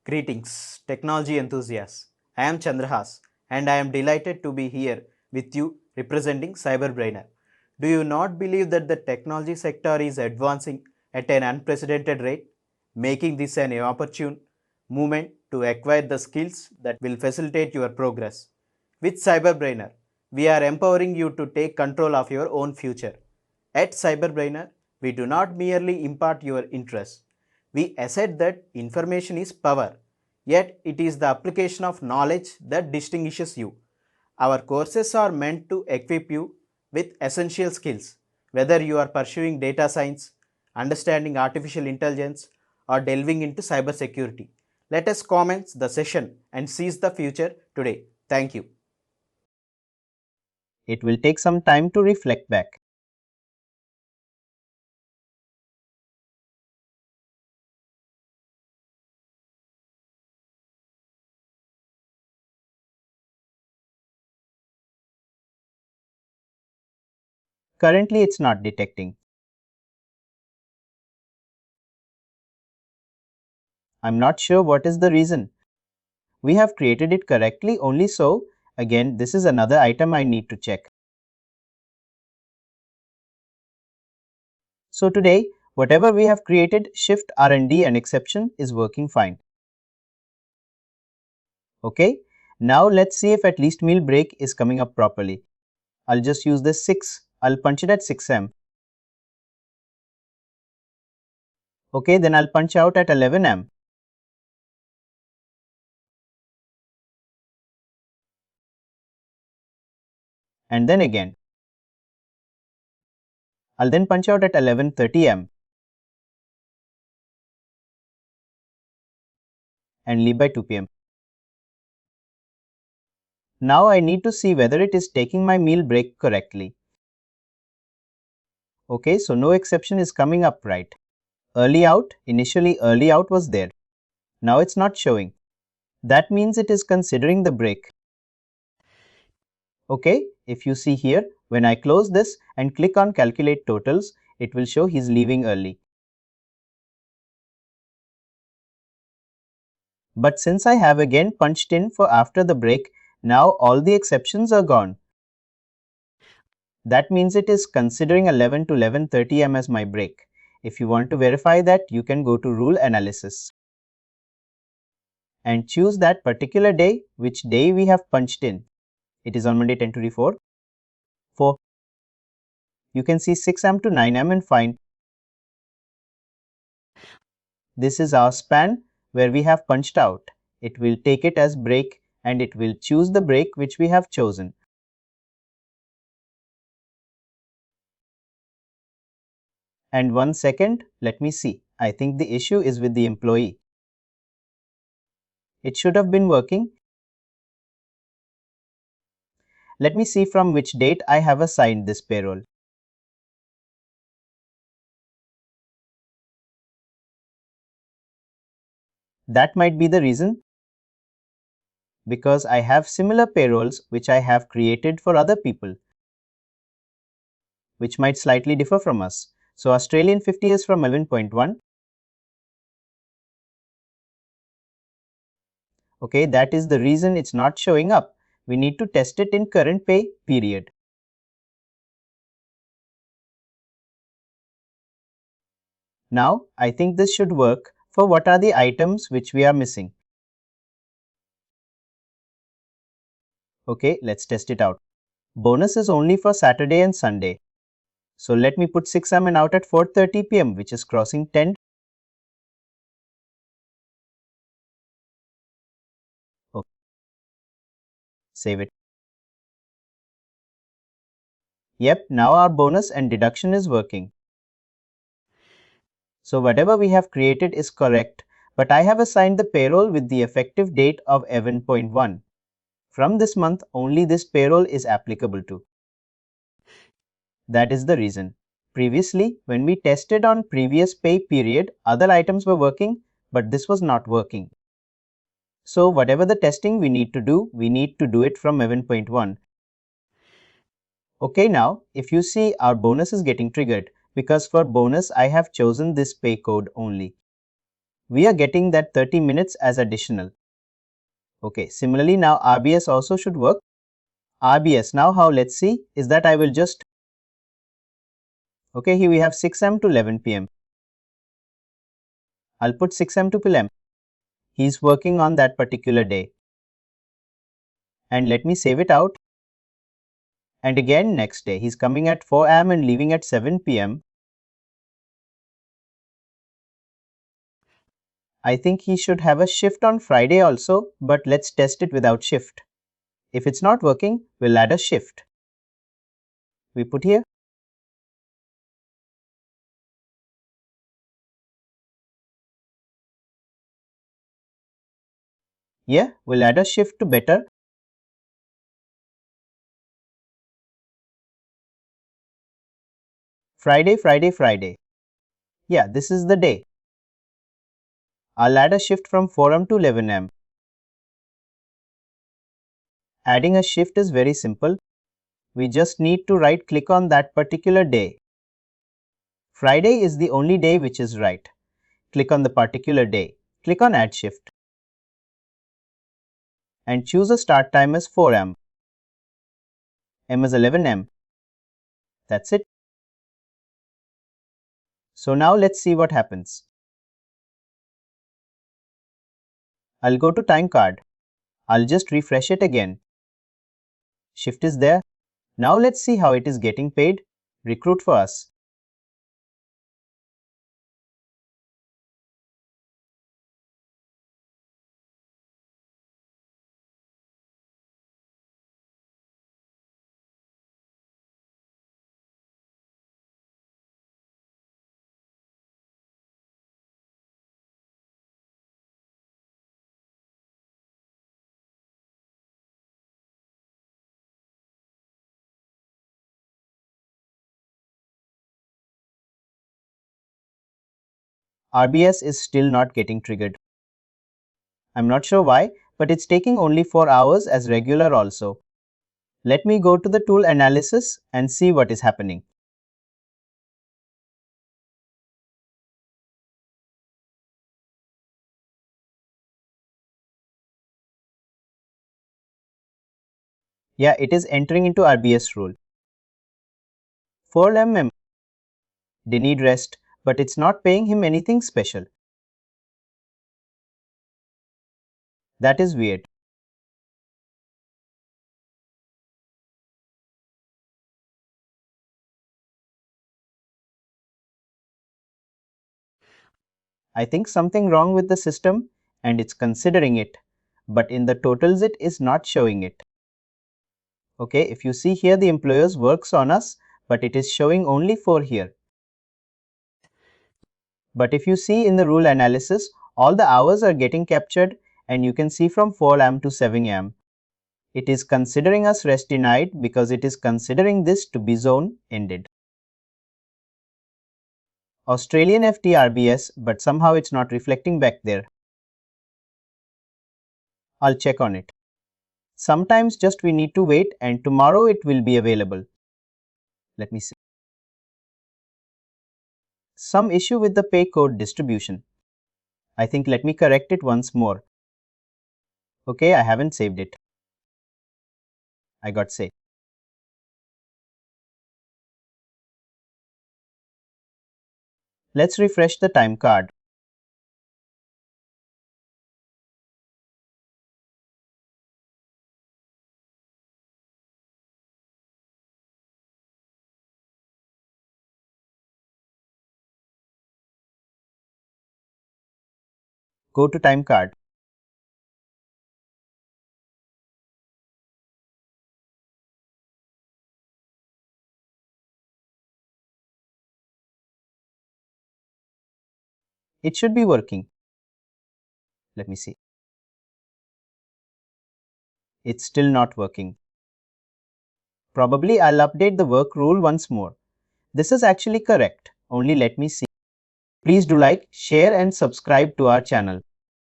Greetings, technology enthusiasts. I am Chandrahas and I am delighted to be here with you representing CyberBrainer. Do you not believe that the technology sector is advancing at an unprecedented rate, making this an opportune moment to acquire the skills that will facilitate your progress? With CyberBrainer, we are empowering you to take control of your own future. At CyberBrainer, we do not merely impart your interests. We assert that information is power, yet it is the application of knowledge that distinguishes you. Our courses are meant to equip you with essential skills, whether you are pursuing data science, understanding artificial intelligence, or delving into cybersecurity. Let us commence the session and seize the future today. Thank you. It will take some time to reflect back. Currently, it's not detecting. I'm not sure what is the reason. We have created it correctly only so, again, this is another item I need to check. So today, whatever we have created, Shift, R&D and exception is working fine. Okay, now let's see if at least meal break is coming up properly. I'll just use this 6. I'll punch it at 6 am. Okay, then I'll punch out at 11 am. And then again. I'll then punch out at 11:30 am. And leave by 2 p.m. Now I need to see whether it is taking my meal break correctly. Okay, so no exception is coming up right. Early out, initially early out was there. Now it's not showing. That means it is considering the break. Okay, if you see here, when I close this and click on calculate totals, it will show he's leaving early. But since I have again punched in for after the break, now all the exceptions are gone. That means it is considering 11 to 11:30 am as my break. If you want to verify that, you can go to rule analysis and choose that particular day, which day we have punched in. It is on Monday 10:24. 4. You can see 6 am to 9 am and find. This is our span where we have punched out. It will take it as break and it will choose the break which we have chosen. And 1 second, let me see. I think the issue is with the employee. It should have been working. Let me see from which date I have assigned this payroll. That might be the reason, because I have similar payrolls which I have created for other people, which might slightly differ from us. So Australian 50 is from 11.1. Okay, that is the reason it's not showing up. We need to test it in current pay period. Now, I think this should work for what are the items which we are missing. Okay, let's test it out. Bonus is only for Saturday and Sunday. So let me put 6am and out at 4:30 p.m. which is crossing 10. Okay. Save it. Yep, now our bonus and deduction is working. So whatever we have created is correct, but I have assigned the payroll with the effective date of 11.1. From this month, only this payroll is applicable to. That is the reason. Previously, when we tested on previous pay period, other items were working, but this was not working. So whatever the testing we need to do it from 11.1. Okay, now if you see, our bonus is getting triggered because for bonus I have chosen this pay code only. we are getting that 30 minutes as additional. Okay, similarly now RBS also should work. RBS, now how, let's see, is that I will just, okay, here we have 6 am to 11 pm. I'll put 6 am to PM. He's working on that particular day. And let me save it out. And again next day, he's coming at 4 am and leaving at 7 pm. I think he should have a shift on Friday also, but let's test it without shift. If it's not working, we'll add a shift. We put here. Yeah, we'll add a shift to better. Friday, Friday, Friday. Yeah, this is the day. I'll add a shift from 4 am to 11 am. Adding a shift is very simple. We just need to right click on that particular day. Friday is the only day which is right. Click on the particular day. Click on Add Shift. And choose a start time as 4 am. M is 11 am. That's it. So now let's see what happens. I'll go to time card. I'll just refresh it again. Shift is there. Now let's see how it is getting paid. Recruit for us. RBS is still not getting triggered. I'm not sure why, but it's taking only 4 hours as regular also. Let me go to the tool analysis and see what is happening. Yeah, it is entering into RBS rule. 4 mm. They need rest, but it's not paying him anything special. That is weird. I think something wrong with the system and it's considering it, but in the totals it is not showing it. Okay, if you see here the employers works on us, but it is showing only 4 here. But if you see in the rule analysis, all the hours are getting captured and you can see from 4 am to 7 am. It is considering us rest denied because it is considering this to be zone ended. Australian FTRBS, but somehow it's not reflecting back there. I'll check on it. Sometimes just we need to wait and tomorrow it will be available. Let me see. Some issue with the pay code distribution. I think let me correct it once more. Okay, I haven't saved it. I got saved. Let's refresh the time card. Go to time card. It should be working. Let me see. It's still not working. Probably I'll update the work rule once more. This is actually correct. Only let me see. Please do like, share and subscribe to our channel.